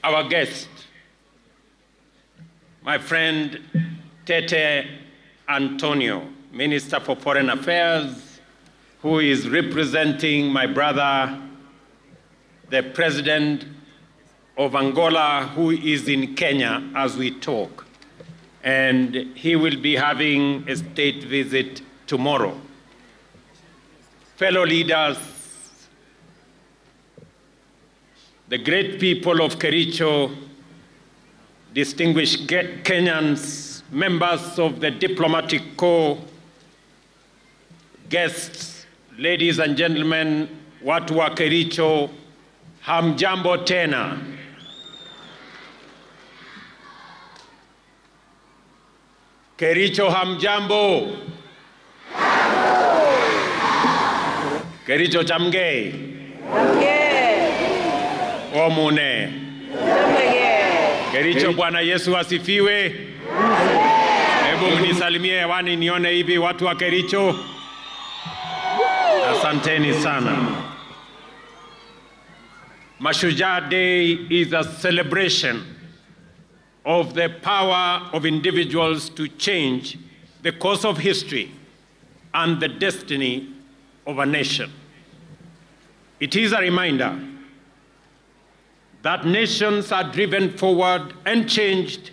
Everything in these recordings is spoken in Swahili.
our guest, my friend Tete Antonio, Minister for Foreign Affairs, who is representing my brother, the President of Angola, who is in Kenya as we talk. And he will be having a state visit tomorrow. Fellow leaders, the great people of Kericho, distinguished Kenyans, members of the diplomatic corps, guests, ladies and gentlemen, watu wa Kericho, hamjambo tena. Kericho hamjambo. Kericho chamge. Omune. Kericho Bwana Yesu asifiwe. Hebu mnisalimie hewani nione hivi watu wa Kericho. Asanteni sana. Mashujaa Day is a celebration of the power of individuals to change the course of history and the destiny of a nation. It is a reminder that nations are driven forward and changed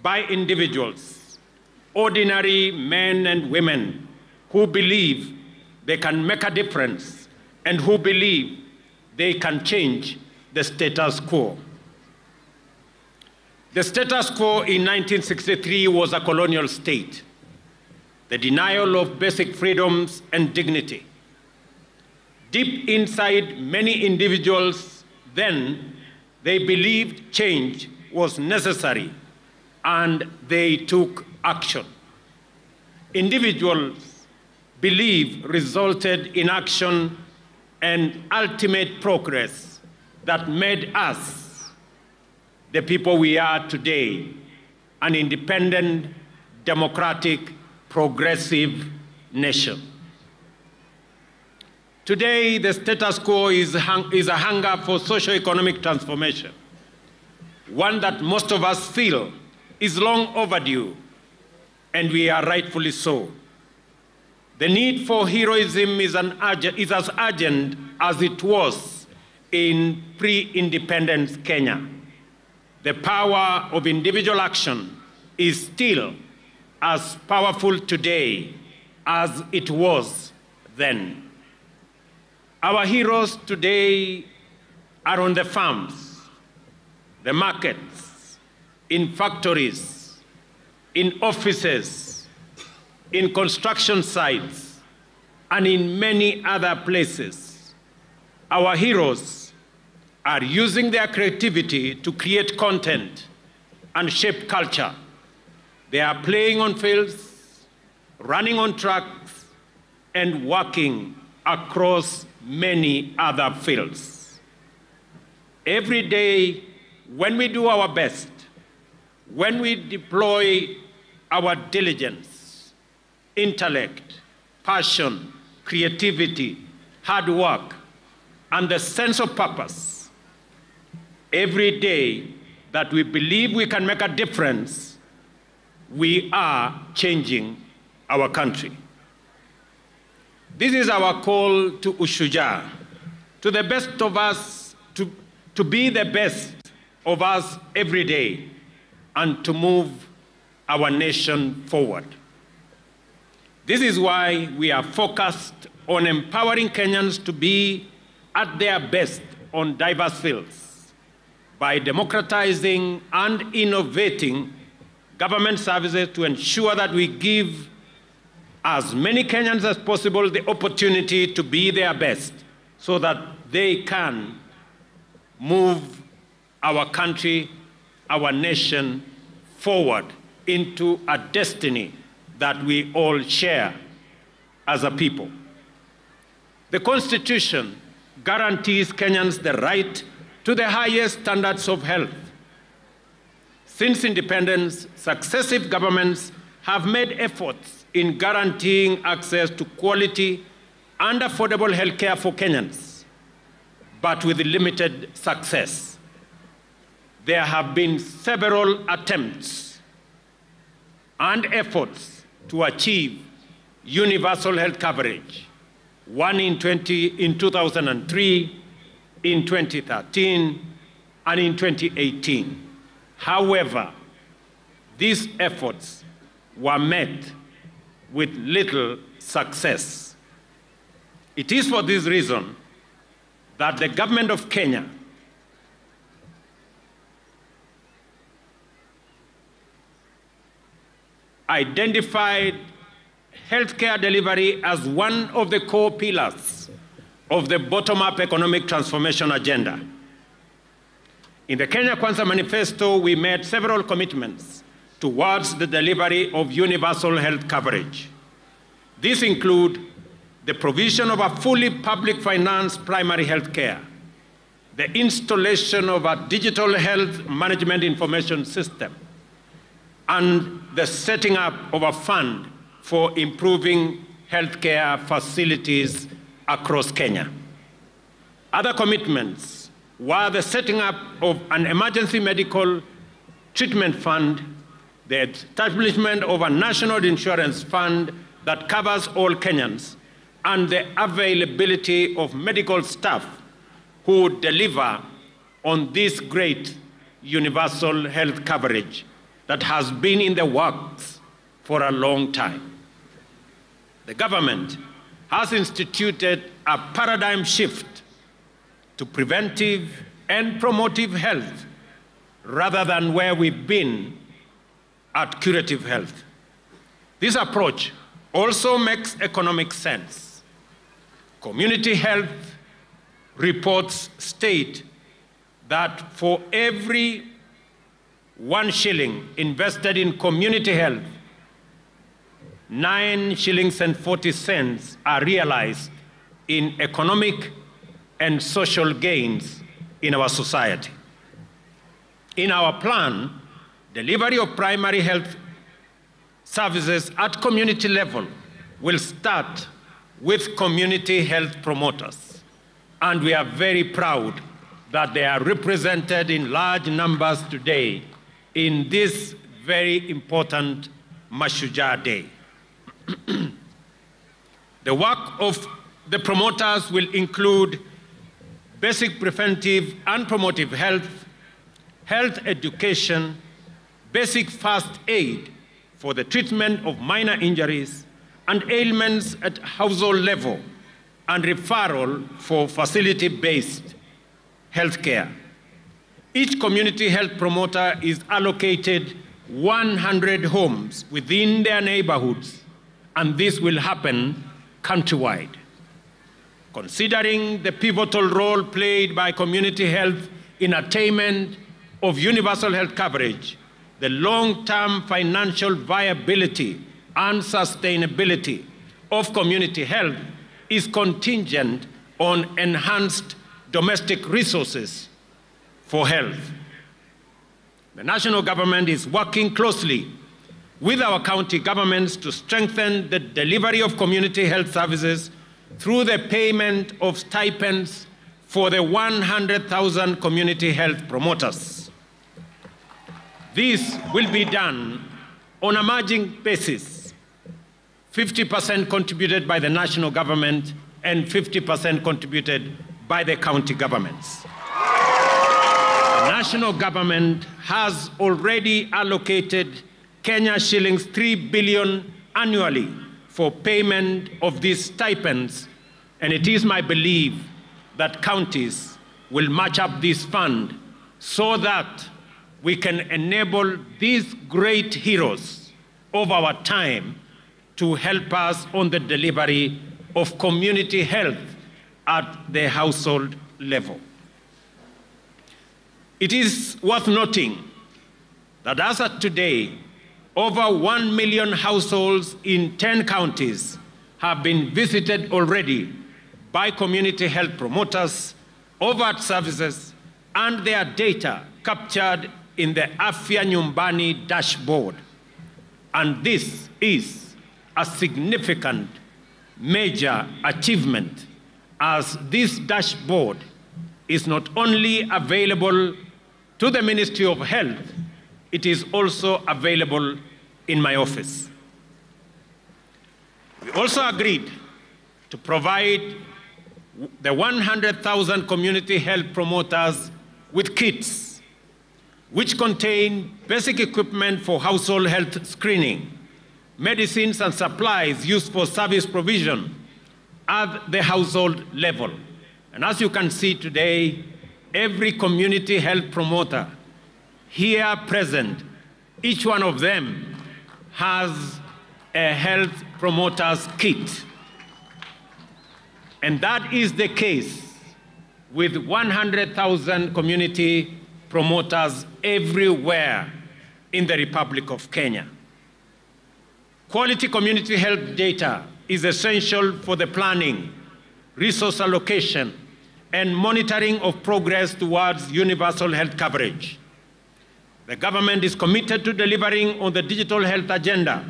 by individuals, ordinary men and women who believe they can make a difference and who believe they can change the status quo. The status quo in 1963 was a colonial state, the denial of basic freedoms and dignity. Deep inside many individuals then, they believed change was necessary and they took action. Individuals believe resulted in action and ultimate progress that made us the people we are today, an independent, democratic, progressive nation. Today, the status quo is a hunger for socio-economic transformation, one that most of us feel is long overdue, and we are rightfully so. The need for heroism is as urgent as it was in pre-independence Kenya. The power of individual action is still as powerful today as it was then. Our heroes today are on the farms, the markets, in factories, in offices, in construction sites, and in many other places. Our heroes are using their creativity to create content and shape culture. They are playing on fields, running on tracks, and working across many other fields. Every day, when we do our best, when we deploy our diligence, intellect, passion, creativity, hard work, and the sense of purpose, every day that we believe we can make a difference, we are changing our country. This is our call to Mashujaa, to the best of us, to be the best of us every day, and to move our nation forward. This is why we are focused on empowering Kenyans to be at their best on diverse fields, by democratizing and innovating government services to ensure that we give as many Kenyans as possible the opportunity to be their best so that they can move our country, our nation forward into a destiny that we all share as a people. The Constitution guarantees Kenyans the right to the highest standards of health. Since independence, successive governments have made efforts in guaranteeing access to quality and affordable health care for Kenyans, but with limited success. there have been several attempts and efforts to achieve universal health coverage, one in 2003, in 2013, and in 2018. However, these efforts were met with little success. It is for this reason that the government of Kenya identified healthcare delivery as one of the core pillars of the bottom-up economic transformation agenda. In the Kenya Kwanza Manifesto, we made several commitments towards the delivery of universal health coverage. These include the provision of a fully public financed primary health care, the installation of a digital health management information system, and the setting up of a fund for improving healthcare facilities across Kenya. Other commitments were the setting up of an emergency medical treatment fund, the establishment of a national insurance fund that covers all Kenyans, and the availability of medical staff who deliver on this great universal health coverage that has been in the works for a long time. The government has instituted a paradigm shift to preventive and promotive health rather than where we've been at curative health. This approach also makes economic sense. Community health reports state that for every 1 shilling invested in community health, 9 shillings and 40 cents are realized in economic and social gains in our society. In our plan, delivery of primary health services at community level will start with community health promoters. And we are very proud that they are represented in large numbers today in this very important Mashujaa Day. The work of the promoters will include basic preventive and promotive health, health education, basic first aid for the treatment of minor injuries and ailments at household level, and referral for facility-based health care. Each community health promoter is allocated 100 homes within their neighborhoods, and this will happen countrywide. Considering the pivotal role played by community health in attainment of universal health coverage, the long-term financial viability and sustainability of community health is contingent on enhanced domestic resources for health. The national government is working closely with our county governments to strengthen the delivery of community health services through the payment of stipends for the 100,000 community health promoters. This will be done on a margin basis, 50% contributed by the national government and 50% contributed by the county governments. The national government has already allocated Kenya shillings 3 billion annually for payment of these stipends, and it is my belief that counties will match up this fund so that we can enable these great heroes of our time to help us on the delivery of community health at the household level. It is worth noting that as of today, over 1 million households in 10 counties have been visited already by community health promoters, overt services, and their data captured in the Afya Nyumbani dashboard. And this is a significant major achievement, as this dashboard is not only available to the Ministry of Health, it is also available in my office. We also agreed to provide the 100,000 community health promoters with kits, which contain basic equipment for household health screening, medicines and supplies used for service provision at the household level. And as you can see today, every community health promoter here present, each one of them has a health promoter's kit. And that is the case with 100,000 community promoters everywhere in the Republic of Kenya. Quality community health data is essential for the planning, resource allocation, and monitoring of progress towards universal health coverage. The government is committed to delivering on the digital health agenda,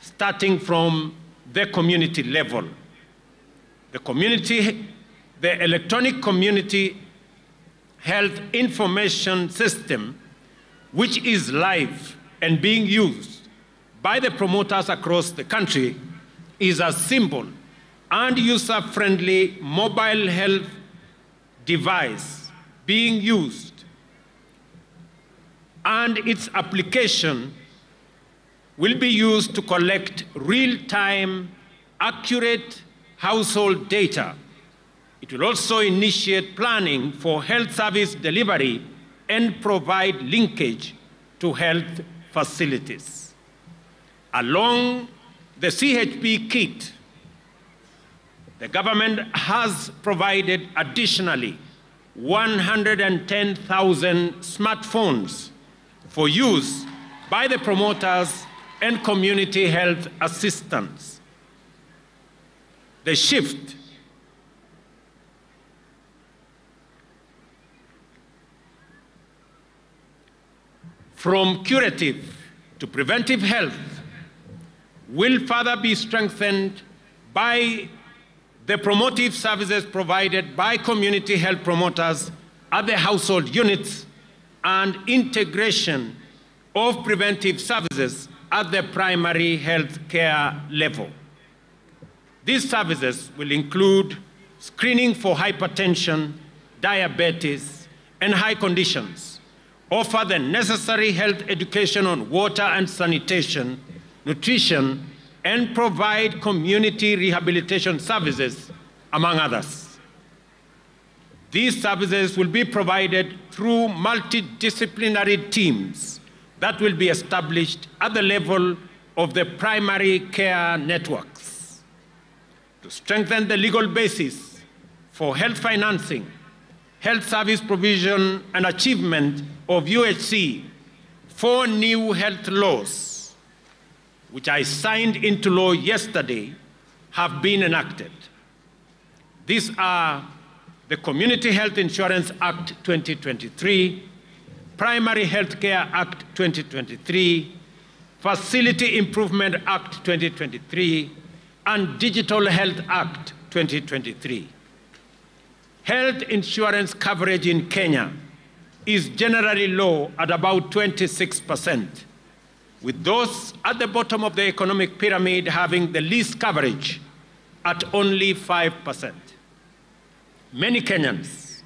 starting from the community level. The electronic community health information system, which is live and being used by the promoters across the country, is a simple and user-friendly mobile health device being used, and its application will be used to collect real-time, accurate household data. It will also initiate planning for health service delivery and provide linkage to health facilities. Along the CHP kit, the government has provided additionally 110,000 smartphones for use by the promoters and community health assistants. The shift from curative to preventive health will further be strengthened by the promotive services provided by community health promoters at the household units and integration of preventive services at the primary health care level. These services will include screening for hypertension, diabetes, and high conditions, offer the necessary health education on water and sanitation, nutrition, and provide community rehabilitation services, among others. These services will be provided through multidisciplinary teams that will be established at the level of the primary care networks. To strengthen the legal basis for health financing, health service provision, and achievement of UHC, 4 new health laws, which I signed into law yesterday, have been enacted. These are the Community Health Insurance Act 2023, Primary Health Care Act 2023, Facility Improvement Act 2023, and Digital Health Act 2023. Health insurance coverage in Kenya is generally low at about 26%, with those at the bottom of the economic pyramid having the least coverage at only 5%. Many Kenyans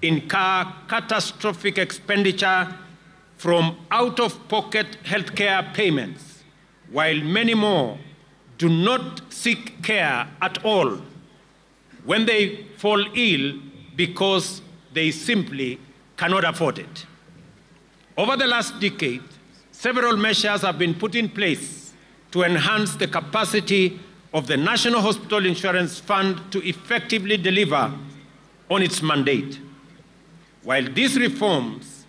incur catastrophic expenditure from out-of-pocket healthcare payments, while many more do not seek care at all when they fall ill because they simply cannot afford it. Over the last decade, several measures have been put in place to enhance the capacity of the National Hospital Insurance Fund to effectively deliver on its mandate. While these reforms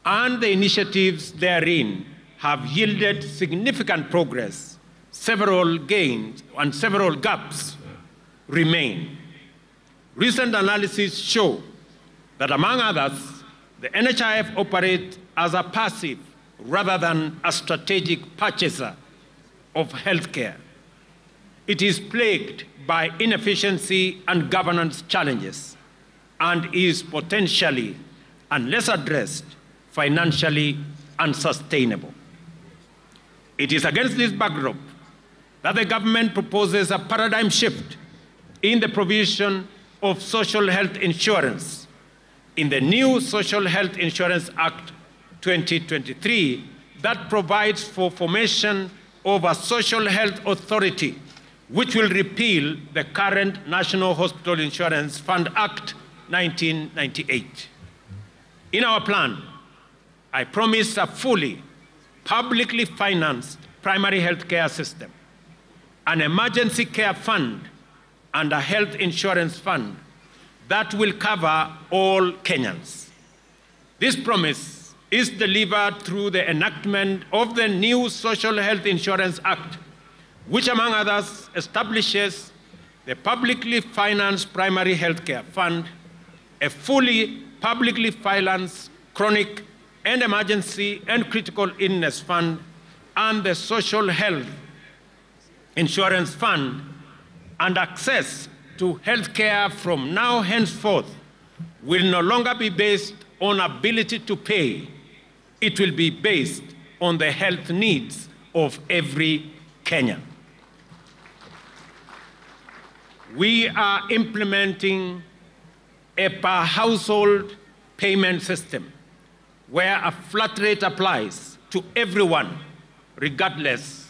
and the initiatives therein have yielded significant progress, several gains and several gaps remain. Recent analyses show that, among others, the NHIF operates as a passive rather than a strategic purchaser of healthcare. It is plagued by inefficiency and governance challenges and is potentially unless addressed, financially unsustainable. It is against this backdrop that the government proposes a paradigm shift in the provision of social health insurance in the new Social Health Insurance Act 2023 that provides for formation of a social health authority which will repeal the current National Hospital Insurance Fund Act 1998. In our plan, I promise a fully publicly financed primary health care system, an emergency care fund, and a health insurance fund that will cover all Kenyans. This promise is delivered through the enactment of the new Social Health Insurance Act, which, among others, establishes the publicly financed primary health care fund, a fully publicly financed chronic and emergency and critical illness fund, and the social health insurance fund, and access to health care from now henceforth will no longer be based on ability to pay. It will be based on the health needs of every Kenyan. We are implementing a per household payment system where a flat rate applies to everyone regardless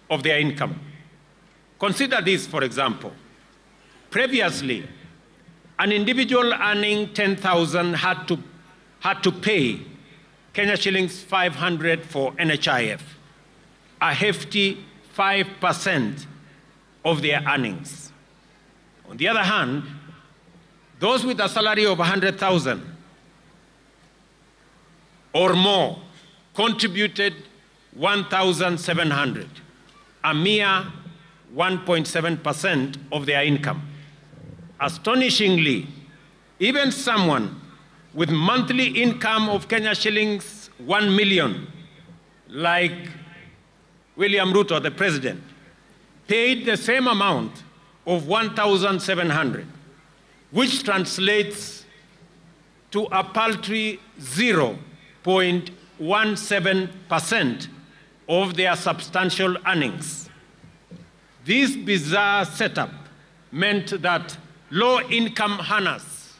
of their income. Consider this, for example. Previously, an individual earning 10,000 had to pay Kenya shillings 500 for NHIF, a hefty 5% of their earnings. On the other hand, those with a salary of 100,000 or more contributed 1,700, a mere 1.7% of their income. Astonishingly, even someone with monthly income of Kenya shillings 1 million, like William Ruto, the president, paid the same amount of 1,700, which translates to a paltry 0.17% of their substantial earnings. This bizarre setup meant that low-income earners,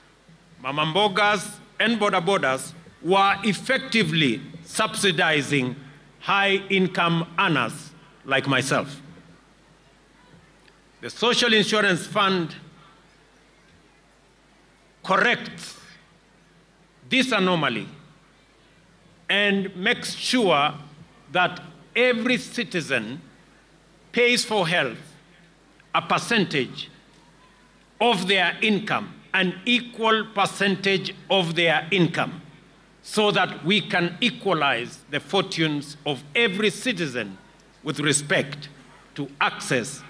mama mbogas, and bodabodas were effectively subsidizing high-income earners like myself. The Social Insurance Fund corrects this anomaly and makes sure that every citizen pays for health a percentage of their income, an equal percentage of their income, so that we can equalize the fortunes of every citizen with respect to access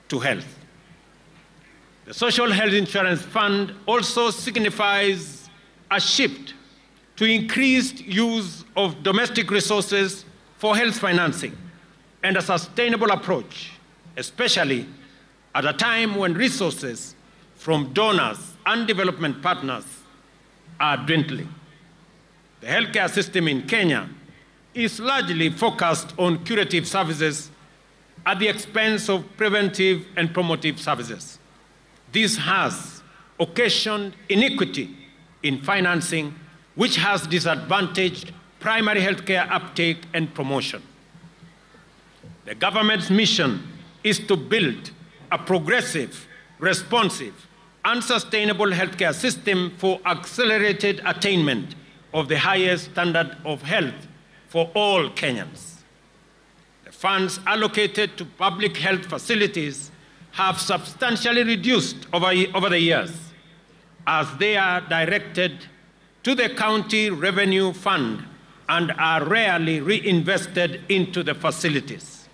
to health. The Social Health Insurance Fund also signifies a shift to increased use of domestic resources for health financing and a sustainable approach, especially at a time when resources from donors and development partners are dwindling. The healthcare system in Kenya is largely focused on curative services at the expense of preventive and promotive services. This has occasioned inequity in financing, which has disadvantaged primary healthcare uptake and promotion. The government's mission is to build a progressive, responsive, and sustainable healthcare system for accelerated attainment of the highest standard of health for all Kenyans. The funds allocated to public health facilities have substantially reduced over the years, as they are directed to the county revenue fund and are rarely reinvested into the facilities.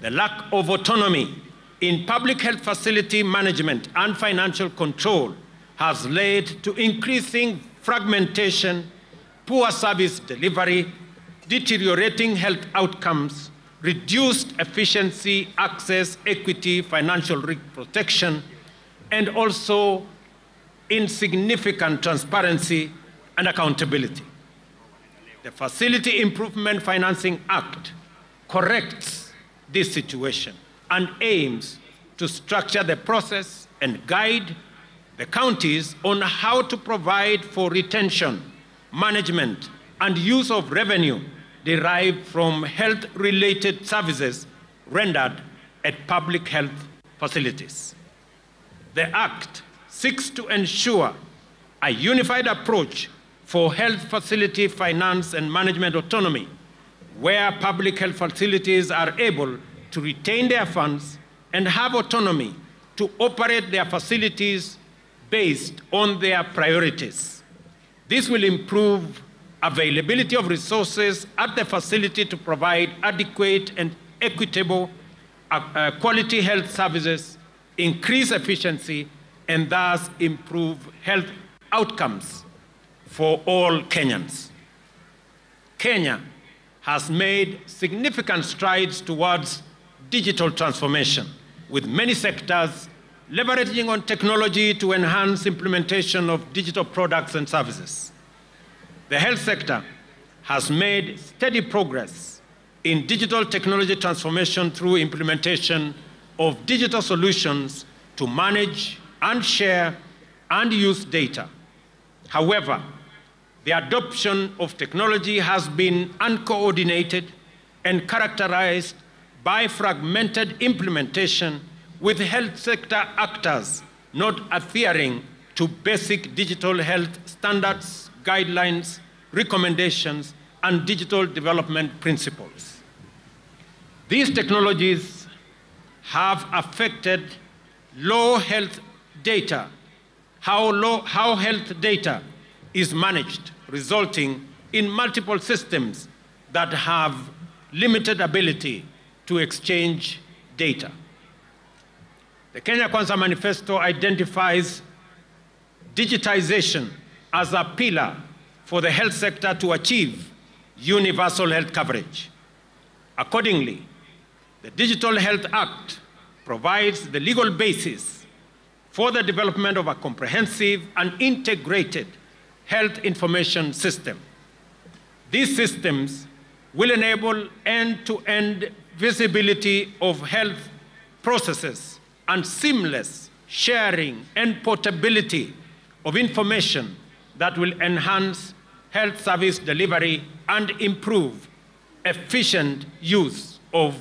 The lack of autonomy in public health facility management and financial control has led to increasing fragmentation, poor service delivery, deteriorating health outcomes, reduced efficiency, access, equity, financial risk protection, and also insignificant transparency and accountability. The Facility Improvement Financing Act corrects this situation and aims to structure the process and guide the counties on how to provide for retention, management, and use of revenue derived from health-related services rendered at public health facilities. The Act seeks to ensure a unified approach for health facility finance and management autonomy, where public health facilities are able to retain their funds and have autonomy to operate their facilities based on their priorities. This will improve availability of resources at the facility to provide adequate and equitable quality health services, increase efficiency, and thus improve health outcomes for all Kenyans. Kenya has made significant strides towards digital transformation, with many sectors leveraging on technology to enhance implementation of digital products and services. The health sector has made steady progress in digital technology transformation through implementation of digital solutions to manage and share and use data. However, the adoption of technology has been uncoordinated and characterized by fragmented implementation, with health sector actors not adhering to basic digital health standards, guidelines, recommendations, and digital development principles. These technologies have affected how health data is managed, resulting in multiple systems that have limited ability to exchange data. The Kenya Kwanza Manifesto identifies digitization as a pillar for the health sector to achieve universal health coverage. Accordingly, the Digital Health Act provides the legal basis for the development of a comprehensive and integrated health information system. These systems will enable end-to-end visibility of health processes and seamless sharing and portability of information that will enhance health service delivery and improve efficient use of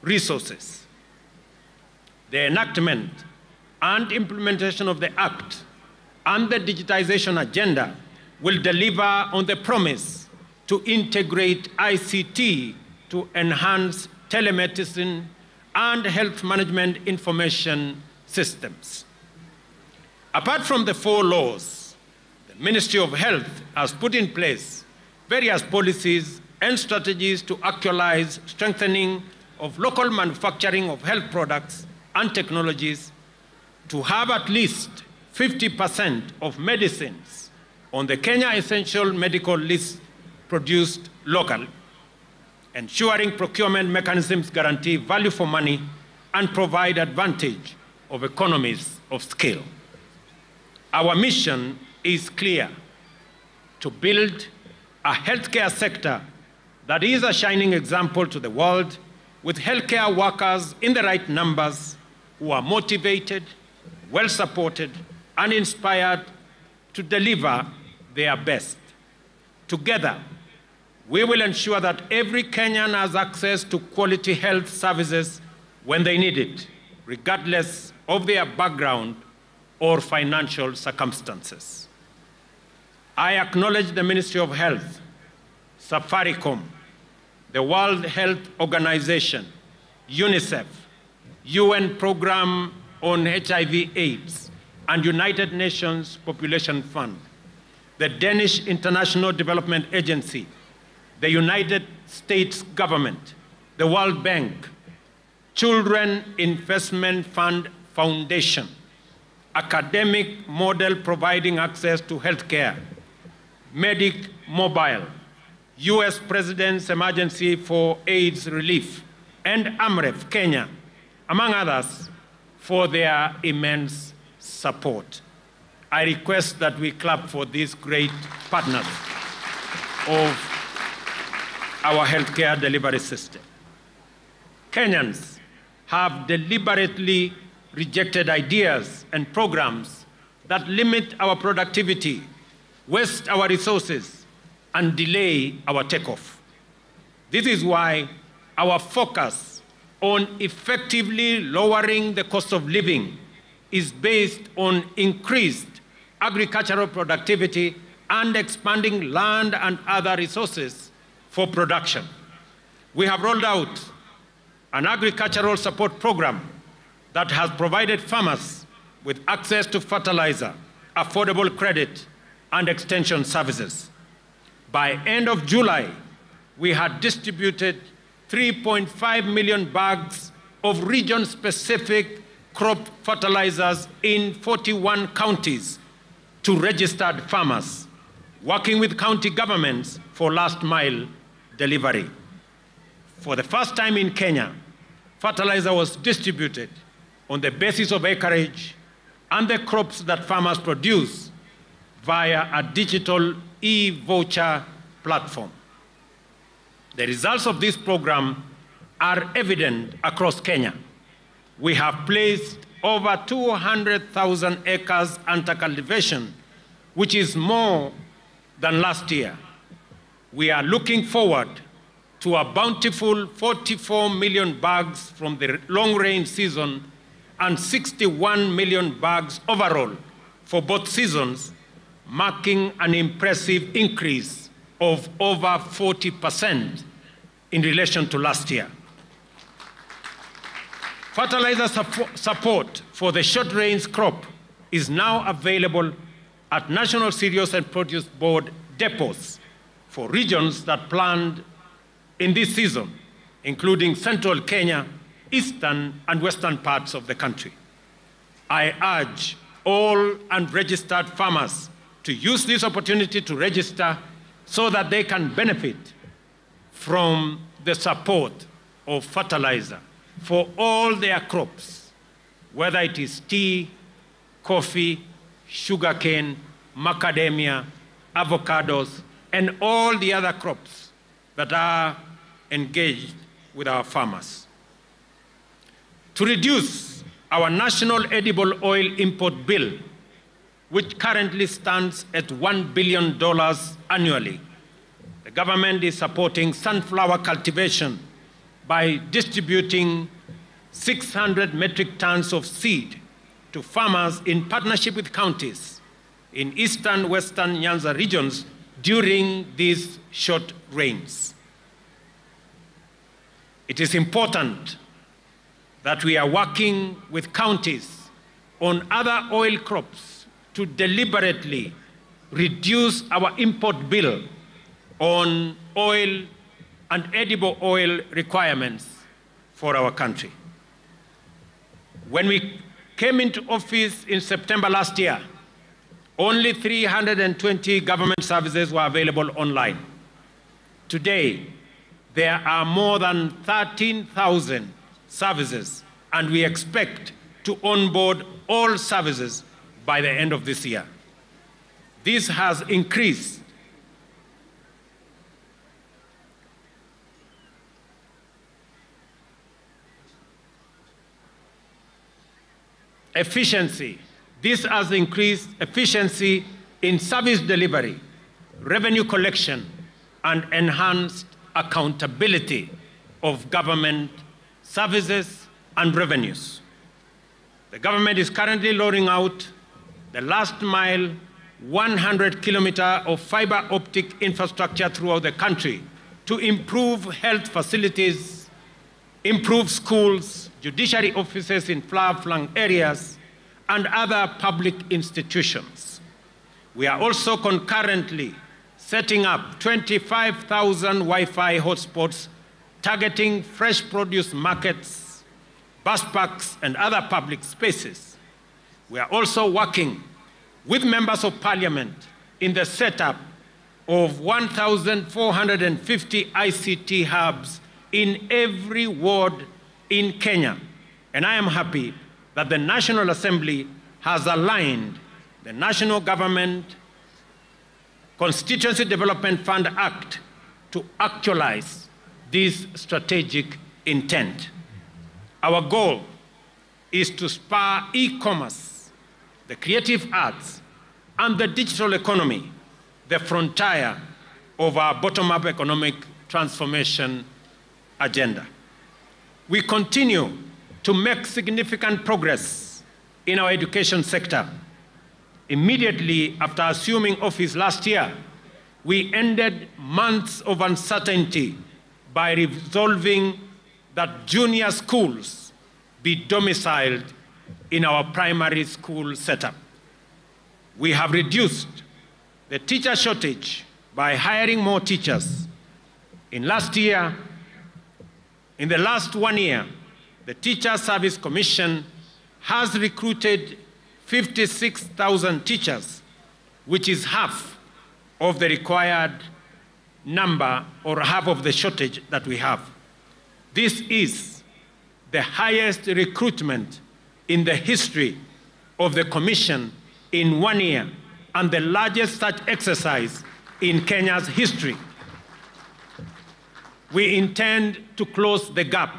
resources. The enactment and implementation of the Act and the digitization agenda will deliver on the promise to integrate ICT to enhance telemedicine and health management information systems. Apart from the 4 laws, the Ministry of Health has put in place various policies and strategies to actualize strengthening of local manufacturing of health products and technologies, to have at least 50% of medicines on the Kenya Essential Medical List produced locally, ensuring procurement mechanisms guarantee value for money and provide advantage of economies of scale. Our mission is clear: to build a healthcare sector that is a shining example to the world, with healthcare workers in the right numbers who are motivated, well supported, and inspired to deliver their best. Together, we will ensure that every Kenyan has access to quality health services when they need it, regardless of their background or financial circumstances. I acknowledge the Ministry of Health, Safaricom, the World Health Organization, UNICEF, UN Program on HIV/AIDS, and United Nations Population Fund, the Danish International Development Agency, the United States government, the World Bank, Children Investment Fund Foundation, Academic Model Providing Access to Healthcare, Medic Mobile, US President's Emergency for AIDS Relief, and AMREF Kenya, among others, for their immense support. I request that we clap for these great partners of our healthcare delivery system. Kenyans have deliberately rejected ideas and programs that limit our productivity, waste our resources, and delay our takeoff. This is why our focus on effectively lowering the cost of living is based on increased agricultural productivity and expanding land and other resources for production. We have rolled out an agricultural support program that has provided farmers with access to fertilizer, affordable credit, and extension services. By end of July, we had distributed 3.5 million bags of region-specific crop fertilizers in 41 counties to registered farmers, working with county governments for last-mile delivery. For the first time in Kenya, fertilizer was distributed on the basis of acreage and the crops that farmers produce via a digital e-voucher platform. The results of this program are evident across Kenya. We have placed over 200,000 acres under cultivation, which is more than last year. We are looking forward to a bountiful 44 million bags from the long rain season and 61 million bags overall for both seasons, marking an impressive increase of over 40% in relation to last year. Fertilizer support for the short range crop is now available at National Cereals and Produce Board depots for regions that planned in this season, including central Kenya, eastern and western parts of the country. I urge all unregistered farmers to use this opportunity to register so that they can benefit from the support of fertilizer for all their crops, whether it is tea, coffee, sugarcane, macadamia, avocados, and all the other crops that are engaged with our farmers. To reduce our national edible oil import bill, which currently stands at $1 billion annually, the government is supporting sunflower cultivation by distributing 600 metric tons of seed to farmers in partnership with counties in eastern, western Nyanza regions during these short rains. It is important that we are working with counties on other oil crops to deliberately reduce our import bill on oil and edible oil requirements for our country. When we came into office in September last year, only 320 government services were available online. Today, there are more than 13,000 services, and we expect to onboard all services by the end of this year. This has increased efficiency. This has increased efficiency in service delivery, revenue collection, and enhanced accountability of government services and revenues. The government is currently rolling out the last mile 100-kilometer of fiber optic infrastructure throughout the country to improve health facilities, improve schools, judiciary offices in far-flung areas, and other public institutions. We are also concurrently setting up 25,000 Wi-Fi hotspots targeting fresh produce markets, bus parks, and other public spaces. We are also working with members of parliament in the setup of 1,450 ICT hubs in every ward in Kenya. And I am happy that the National Assembly has aligned the National Government Constituency Development Fund Act to actualize this strategic intent. Our goal is to spur e-commerce, the creative arts, and the digital economy, the frontier of our bottom-up economic transformation agenda. We continue to make significant progress in our education sector. Immediately after assuming office last year, we ended months of uncertainty by resolving that junior schools be domiciled in our primary school setup. We have reduced the teacher shortage by hiring more teachers. In the last 1 year, the Teacher Service Commission has recruited 56,000 teachers, which is half of the required number or half of the shortage that we have. This is the highest recruitment in the history of the Commission in 1 year and the largest such exercise in Kenya's history. We intend to close the gap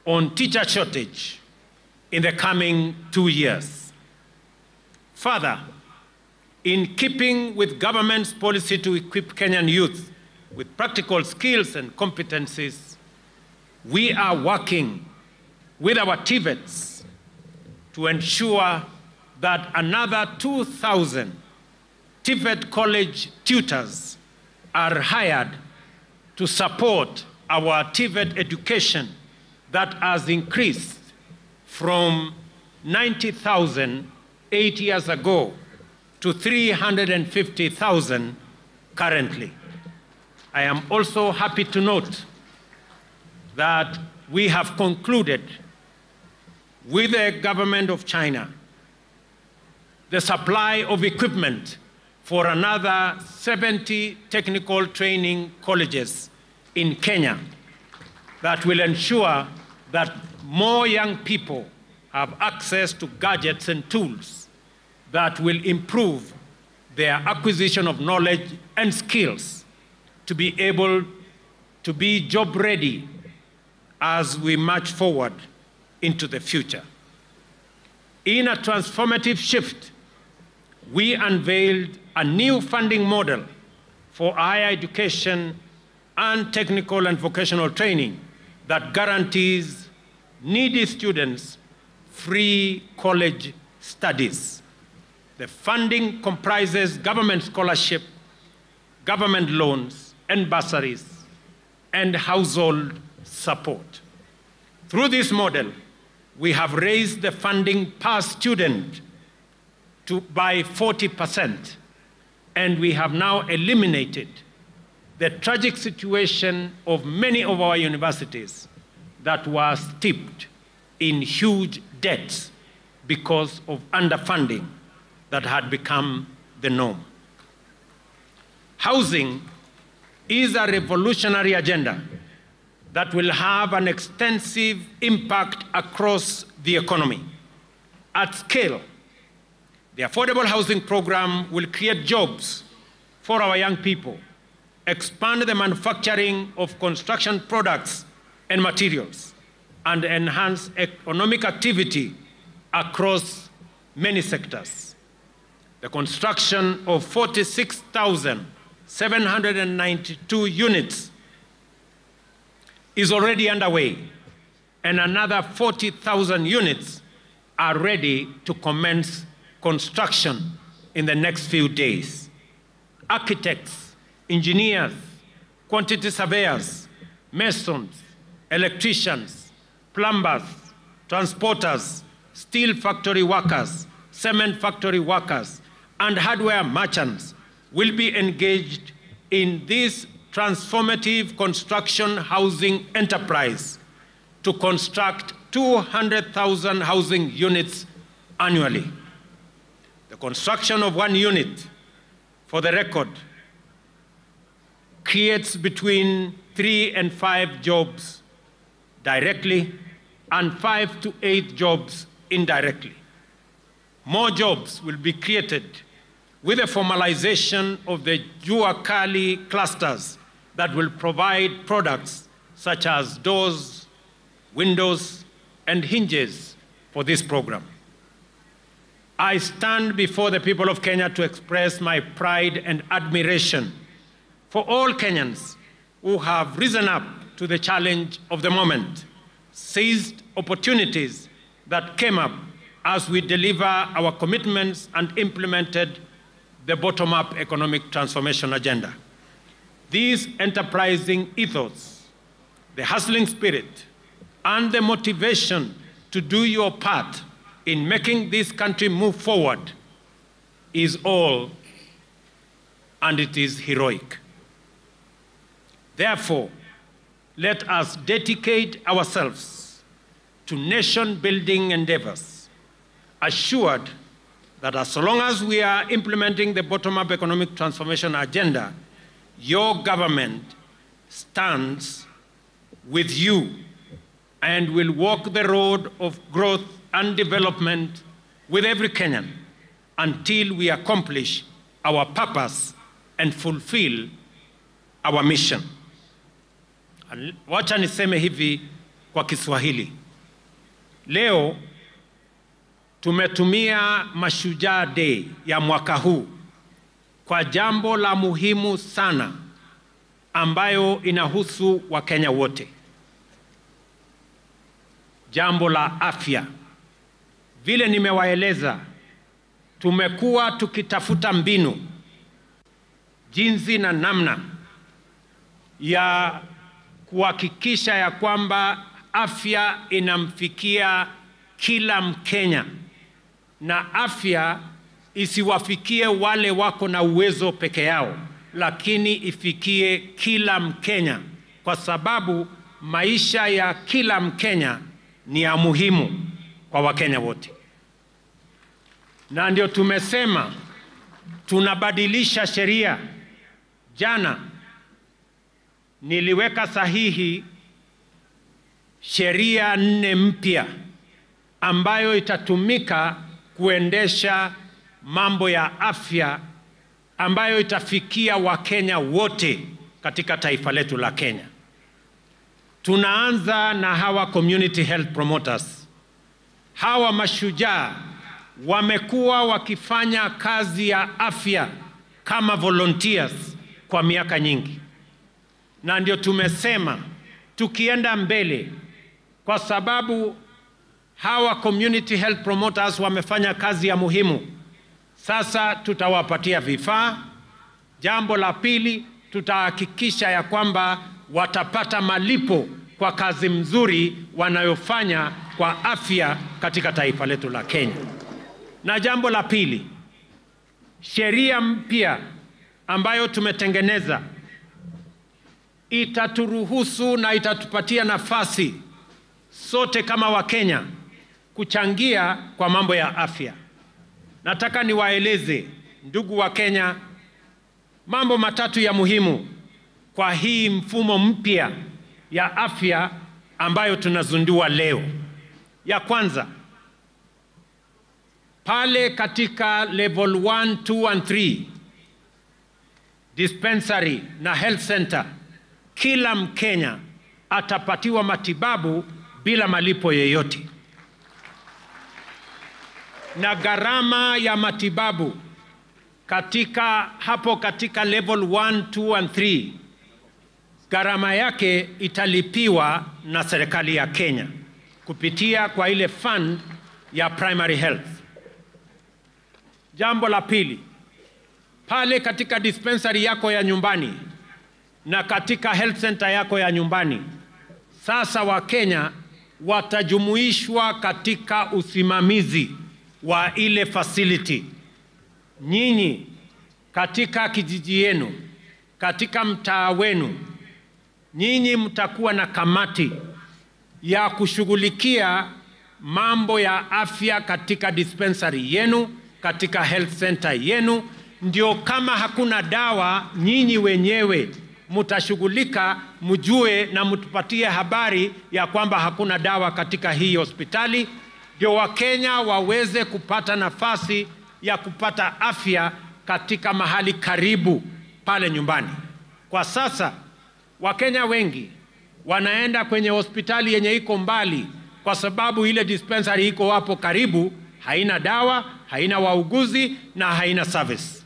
on teacher shortage in the coming 2 years. Further, in keeping with government's policy to equip Kenyan youth with practical skills and competencies, we are working with our TVETs to ensure that another 2,000 TVET college tutors are hired to support our TVET education that has increased from 90,000 8 years ago to 350,000 currently. I am also happy to note that we have concluded with the government of China the supply of equipment for another 70 technical training colleges in Kenya that will ensure that more young people have access to gadgets and tools that will improve their acquisition of knowledge and skills to be able to be job ready as we march forward into the future. In a transformative shift, we unveiled a new funding model for higher education and technical and vocational training that guarantees needy students free college studies. The funding comprises government scholarship, government loans and bursaries, and household support. Through this model, we have raised the funding per student by 40%, and we have now eliminated the tragic situation of many of our universities that were steeped in huge debts because of underfunding that had become the norm. Housing is a revolutionary agenda that will have an extensive impact across the economy. At scale, the affordable housing program will create jobs for our young people, expand the manufacturing of construction products and materials, and enhance economic activity across many sectors. The construction of 46,792 units is already underway, and another 40,000 units are ready to commence construction in the next few days. Architects, engineers, quantity surveyors, masons, electricians, plumbers, transporters, steel factory workers, cement factory workers, and hardware merchants will be engaged in this transformative construction housing enterprise to construct 200,000 housing units annually. The construction of one unit, for the record, creates between 3 and 5 jobs directly and 5 to 8 jobs indirectly. More jobs will be created with the formalization of the Jua Kali clusters that will provide products such as doors, windows, and hinges for this program. I stand before the people of Kenya to express my pride and admiration for all Kenyans who have risen up to the challenge of the moment, seized opportunities that came up as we deliver our commitments and implemented the bottom-up economic transformation agenda. These enterprising ethos, the hustling spirit, and the motivation to do your part in making this country move forward is all, and it is heroic. Therefore, let us dedicate ourselves to nation-building endeavors, assured that as long as we are implementing the bottom-up economic transformation agenda, your government stands with you and will walk the road of growth and development with every Kenyan until we accomplish our purpose and fulfill our mission. Wacha niseme hivi kwa Kiswahili. Leo tumetumia Mashujaa Day ya mwaka huu kwa jambo la muhimu sana ambayo inahusu Wakenya wote. Jambo la afya. Vile nimewaeleza, tumekuwa tukitafuta mbinu, jinsi na namna ya kuhakikisha ya kwamba afya inamfikia kila Mkenya na afya isiwafikie wale wako na uwezo peke yao, lakini ifikie kila Mkenya, kwa sababu maisha ya kila Mkenya ni ya muhimu kwa Wakenya wote. Na ndio tumesema tunabadilisha sheria. Jana niliweka sahihi sheria 4 mpya ambayo itatumika kuendesha mambo ya afya ambayo itafikia Wakenya wote katika taifa letu la Kenya. Tunaanza na hawa community health promoters. Hawa mashujaa wamekuwa wakifanya kazi ya afya kama volunteers kwa miaka nyingi. Na ndio tumesema tukienda mbele, kwa sababu hawa community health promoters wamefanya kazi ya muhimu, sasa tutawapatia vifaa. Jambo la pili, tutahakikisha ya kwamba watapata malipo kwa kazi mzuri wanayofanya kwa afya katika taifa letu la Kenya. Na jambo la pili, sheria mpya ambayo tumetengeneza itaturuhusu na itatupatia nafasi sote kama Wakenya kuchangia kwa mambo ya afya. Nataka niwaeleze ndugu wa Kenya mambo matatu ya muhimu kwa hii mfumo mpya ya afya ambayo tunazundua leo. Ya kwanza, pale katika level 1, 2 and 3 dispensary na health center, kila Mkenya atapatiwa matibabu bila malipo yoyote. Na gharama ya matibabu katika level 1, 2 and 3, gharama yake italipiwa na serikali ya Kenya kupitia kwa ile fund ya primary health. Jambo la pili, pale katika dispensary yako ya nyumbani na katika health center yako ya nyumbani, sasa Wakenya watajumuishwa katika usimamizi wa ile facility. Nyinyi katika kijiji yenu, katika mtaa wenu, nyinyi mtakuwa na kamati ya kushughulikia mambo ya afya katika dispensary yenu, katika health center yenu. Ndio kama hakuna dawa, nyinyi wenyewe mtashughulika, mjue na mtupatie habari ya kwamba hakuna dawa katika hii hospitali. ndio Wakenya waweze kupata nafasi ya kupata afya katika mahali karibu pale nyumbani. Kwa sasa Wakenya wengi wanaenda kwenye hospitali yenye iko mbali kwa sababu ile dispensary iko hapo karibu haina dawa, haina wauguzi na haina service.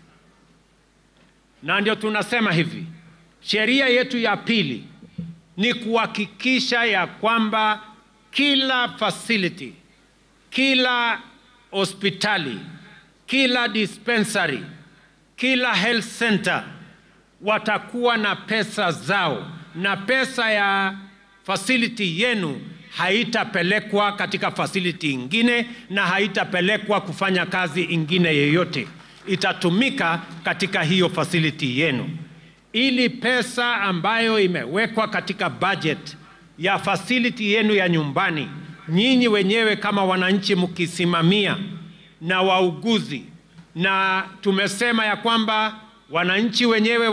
Na ndio tunasema hivi, sheria yetu ya pili ni kuhakikisha ya kwamba kila facility, kila hospitali, kila dispensary, kila health center watakuwa na pesa zao, na pesa ya facility yenu haitapelekwa katika facility ingine na haitapelekwa kufanya kazi ingine yoyote. Itatumika katika hiyo facility yenu. Ili pesa ambayo imewekwa katika budget ya facility yenu ya nyumbani, nyinyi wenyewe kama wananchi mkisimamia na wauguzi, na tumesema ya kwamba wananchi wenyewe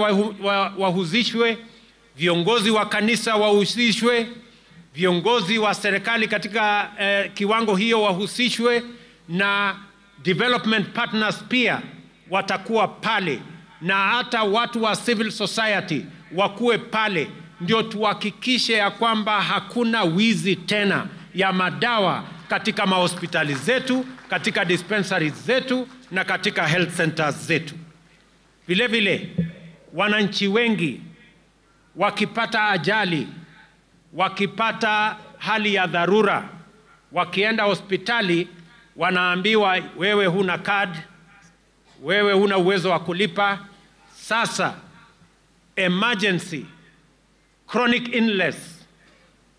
wahusishwe, viongozi wa kanisa wahusishwe, viongozi wa serikali katika kiwango hiyo wahusishwe, na development partners pia watakuwa pale, na hata watu wa civil society wakuwe pale, ndio tuhakikishe ya kwamba hakuna wizi tena ya madawa katika mahospitali zetu, katika dispensaries zetu na katika health centers zetu. Vile vile wananchi wengi wakipata ajali, wakipata hali ya dharura, wakienda hospitali wanaambiwa wewe huna card, wewe huna uwezo wa kulipa. Sasa emergency, chronic illness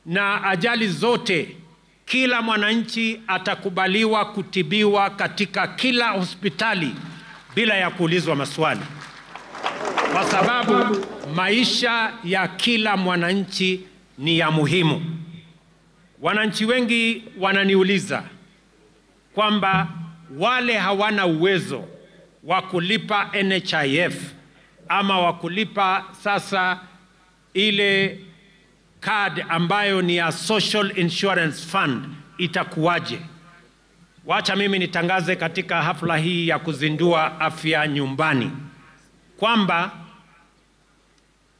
na ajali zote, kila mwananchi atakubaliwa kutibiwa katika kila hospitali bila ya kuulizwa maswali, kwa sababu maisha ya kila mwananchi ni ya muhimu. Wananchi wengi wananiuliza kwamba wale hawana uwezo wa kulipa NHIF ama wa kulipa sasa ile card ambayo ni ya Social Insurance Fund itakuwaje? Wacha mimi nitangaze katika hafla hii ya kuzindua afya nyumbani kwamba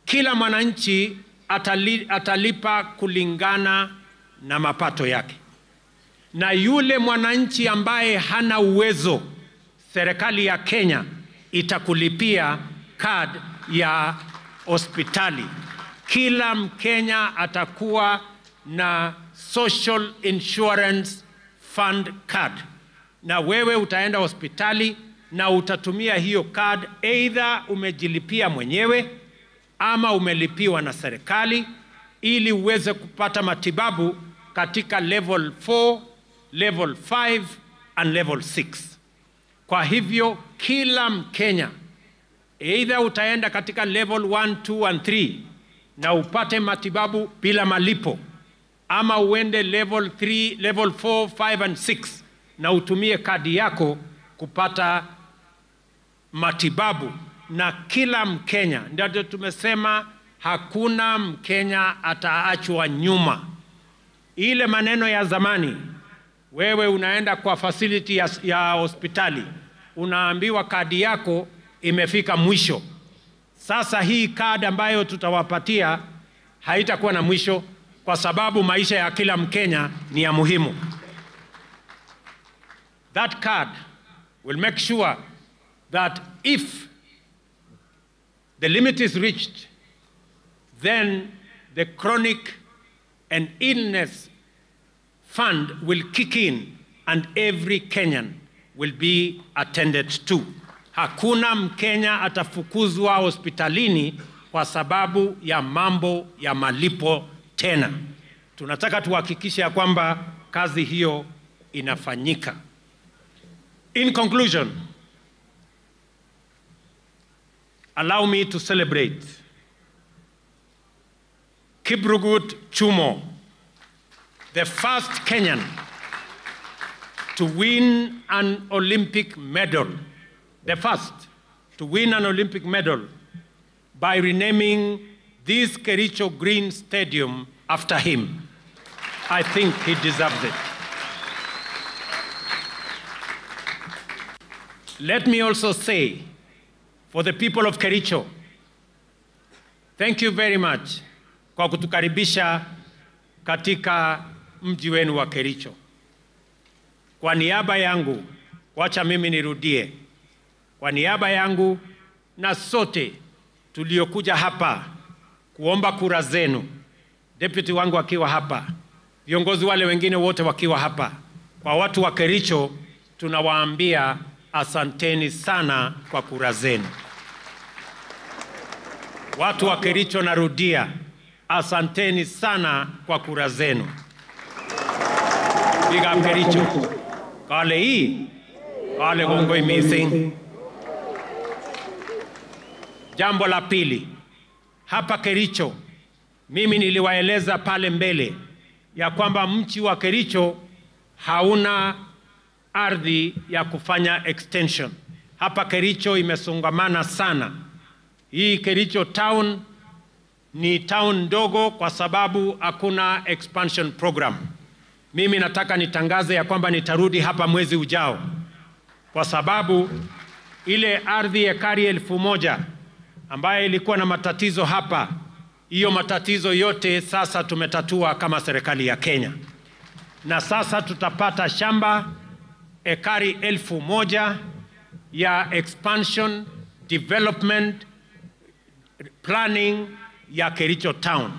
kila mwananchi atalipa kulingana na mapato yake, na yule mwananchi ambaye hana uwezo, serikali ya Kenya itakulipia card ya hospitali. Kila Mkenya atakuwa na Social Insurance Fund card, na wewe utaenda hospitali na utatumia hiyo card, either umejilipia mwenyewe ama umelipiwa na serikali, ili uweze kupata matibabu katika level 4, level 5 and level 6. Kwa hivyo kila Mkenya, either utaenda katika level 1, 2 and 3 na upate matibabu bila malipo, ama uende level 3, level 4, 5 and 6 na utumie kadi yako kupata matibabu. Na kila Mkenya, ndio tumesema hakuna Mkenya ataachwa nyuma. Ile maneno ya zamani, wewe unaenda kwa facility ya hospitali, unaambiwa kadi yako imefika mwisho. Sasa hii kadi ambayo tutawapatia haitakuwa na mwisho, kwa sababu maisha ya kila Mkenya ni ya muhimu. That card will make sure that if the limit is reached, then the chronic and illness fund will kick in and every Kenyan will be attended to. Hakuna Mkenya atafukuzwa hospitalini kwa sababu ya mambo ya malipo tena. Tunataka tuhakikishe kwamba kazi hiyo inafanyika. In conclusion, allow me to celebrate Kiprugut Chumo, the first Kenyan to win an Olympic medal, the first to win an Olympic medal by renaming this Kericho Green Stadium after him. I think he deserves it. Let me also say, for the people of Kericho, thank you very much kwa kutukaribisha katika mji wenu wa Kericho. Kwa niaba yangu, wacha mimi nirudie. Kwa niaba yangu na sote tuliokuja hapa kuomba kura zenu, deputy wangu akiwa hapa, viongozi wale wengine wote wakiwa hapa, kwa watu wa Kericho tunawaambia asanteni sana kwa kura zenu. Watu wa Kericho, narudia, asanteni sana kwa kura zenu. Big up Kericho. Kale hii, kale gongoi missing. Jambo la pili, hapa Kericho, mimi niliwaeleza pale mbele ya kwamba mji wa Kericho hauna ardhi ya kufanya extension. Hapa Kericho imesongamana sana. Hii Kericho town ni town ndogo kwa sababu hakuna expansion program. Mimi nataka nitangaze ya kwamba nitarudi hapa mwezi ujao, kwa sababu ile ardhi ekari 1000 ambayo ilikuwa na matatizo hapa, hiyo matatizo yote sasa tumetatua kama serikali ya Kenya. Na sasa tutapata shamba ekari 1000 ya expansion, development, planning ya Kericho town.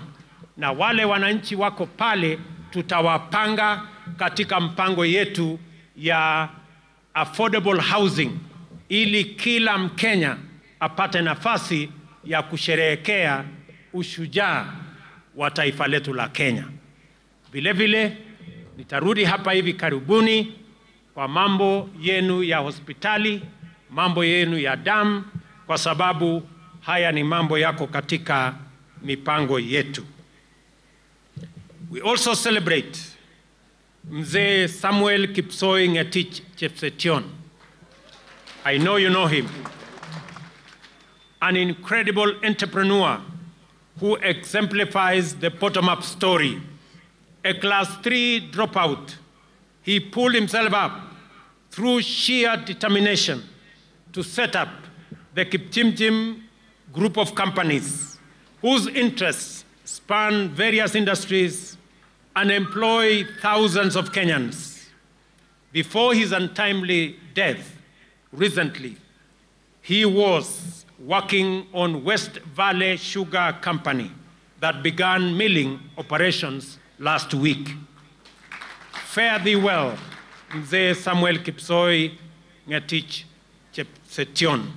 Na wale wananchi wako pale tutawapanga katika mpango yetu ya affordable housing, ili kila Mkenya apate nafasi ya kusherehekea ushujaa wa taifa letu la Kenya. Vile vile nitarudi hapa hivi karibuni kwa mambo yenu ya hospitali, mambo yenu ya damu, kwa sababu haya ni mambo yako katika mipango yetu. We also celebrate Mzee Samuel Kipsoi Ngetich Chepsetion. I know you know him. An incredible entrepreneur who exemplifies the bottom-up story. A class 3 dropout, he pulled himself up through sheer determination to set up the Kipchimchim group of companies, whose interests span various industries and employ thousands of Kenyans. Before his untimely death recently, he was working on West Valley Sugar Company that began milling operations last week. Fare thee well, Mzee Samuel Kipsoi Ngetich Chepsetion.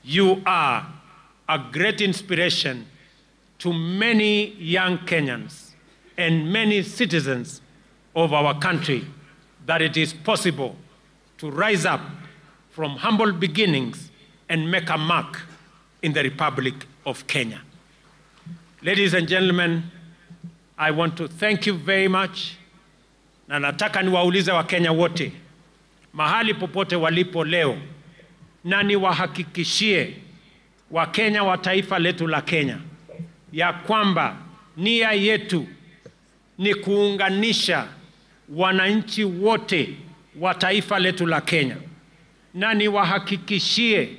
You are a great inspiration to many young Kenyans and many citizens of our country, that it is possible to rise up from humble beginnings and make a mark in the Republic of Kenya. Ladies and gentlemen, I want to thank you very much. Na nataka niwaulize Wakenya wote mahali popote walipo leo, na niwahakikishie Wakenya wa taifa letu la Kenya ya kwamba nia yetu ni kuunganisha wananchi wote wa taifa letu la Kenya. Na niwahakikishie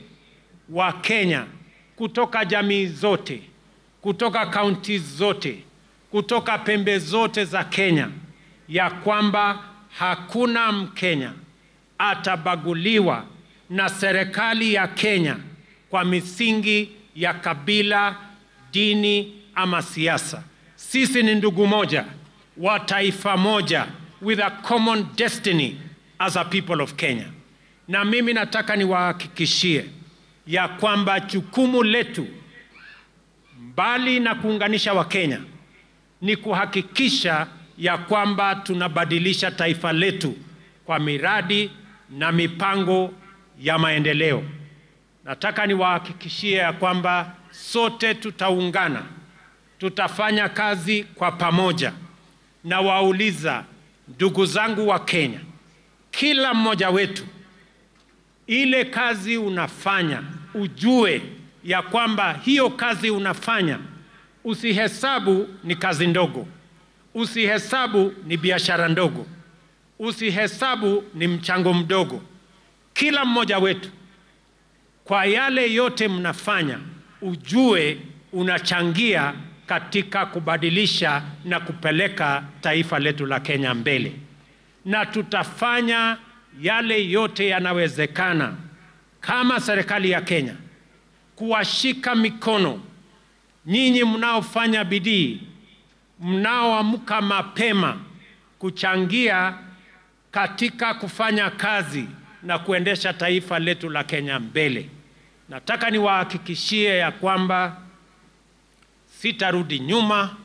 Wakenya kutoka jamii zote, kutoka kaunti zote, kutoka pembe zote za Kenya, ya kwamba hakuna Mkenya atabaguliwa na serikali ya Kenya kwa misingi ya kabila, dini ama siasa. Sisi ni ndugu moja wa taifa moja, with a common destiny as a people of Kenya. Na mimi nataka niwahakikishie ya kwamba jukumu letu, mbali na kuunganisha Wakenya, ni kuhakikisha ya kwamba tunabadilisha taifa letu kwa miradi na mipango ya maendeleo. Nataka niwahakikishie ya kwamba sote tutaungana, tutafanya kazi kwa pamoja. Na wauliza ndugu zangu wa Kenya, kila mmoja wetu, ile kazi unafanya, ujue ya kwamba hiyo kazi unafanya, usihesabu ni kazi ndogo, usihesabu ni biashara ndogo, usihesabu ni mchango mdogo. Kila mmoja wetu kwa yale yote mnafanya, ujue unachangia katika kubadilisha na kupeleka taifa letu la Kenya mbele. Na tutafanya yale yote yanawezekana kama serikali ya Kenya kuwashika mikono nyinyi mnaofanya bidii, mnaoamka mapema kuchangia katika kufanya kazi na kuendesha taifa letu la Kenya mbele. Nataka niwahakikishie ya kwamba sitarudi nyuma,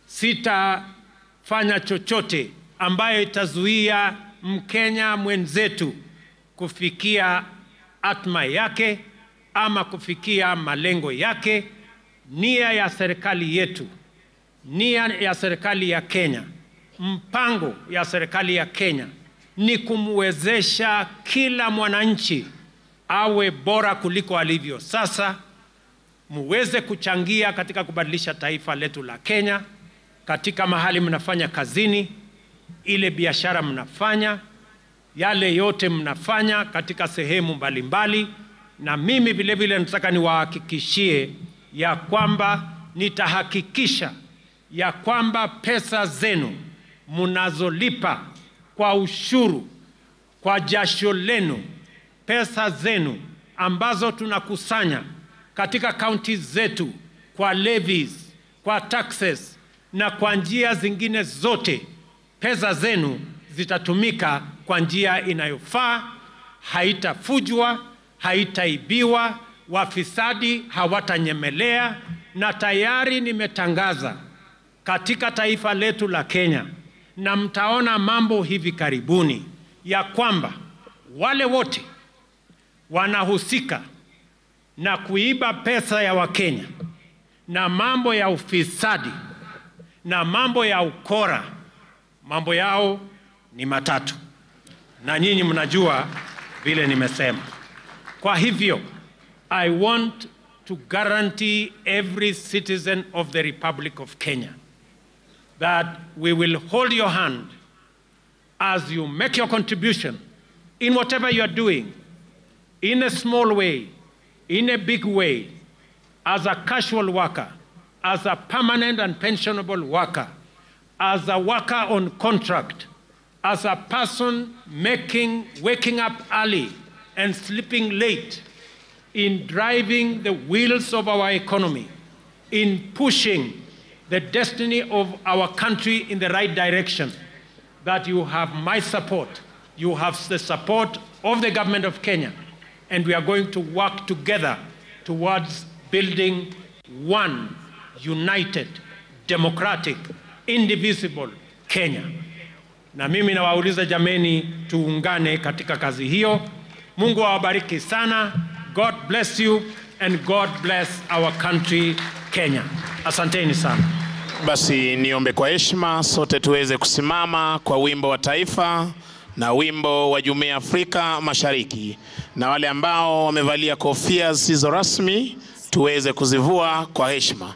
sitafanya chochote ambayo itazuia Mkenya mwenzetu kufikia atma yake ama kufikia malengo yake. Nia ya serikali yetu, nia ya serikali ya Kenya, mpango ya serikali ya Kenya ni kumwezesha kila mwananchi awe bora kuliko alivyo sasa, muweze kuchangia katika kubadilisha taifa letu la Kenya, katika mahali mnafanya kazini, ile biashara mnafanya, yale yote mnafanya katika sehemu mbalimbali. Na mimi vile vile nataka niwahakikishie ya kwamba nitahakikisha ya kwamba pesa zenu mnazolipa kwa ushuru, kwa jasho lenu, pesa zenu ambazo tunakusanya katika kaunti zetu kwa levies, kwa taxes na kwa njia zingine zote, pesa zenu zitatumika kwa njia inayofaa, haitafujwa, haitaibiwa, wafisadi hawatanyemelea. Na tayari nimetangaza katika taifa letu la Kenya, na mtaona mambo hivi karibuni, ya kwamba wale wote wanahusika na kuiba pesa ya Wakenya na mambo ya ufisadi na mambo ya ukora, mambo yao ni matatu, na nyinyi mnajua vile nimesema. Kwa hivyo, I want to guarantee every citizen of the Republic of Kenya that we will hold your hand as you make your contribution in whatever you are doing, in a small way, in a big way, as a casual worker, as a permanent and pensionable worker, as a worker on contract, as a person waking up early and sleeping late, in driving the wheels of our economy, in pushing the destiny of our country in the right direction, that you have my support, you have the support of the government of Kenya, and we are going to work together towards building one united, democratic, indivisible Kenya. Na mimi nawauliza jameni, tuungane katika kazi hiyo. Mungu awabariki sana. God bless you and God bless our country Kenya. Asanteni sana. Basi niombe kwa heshima sote tuweze kusimama kwa wimbo wa taifa na wimbo wa Jumuiya ya Afrika Mashariki, na wale ambao wamevalia kofia zisizo rasmi tuweze kuzivua kwa heshima.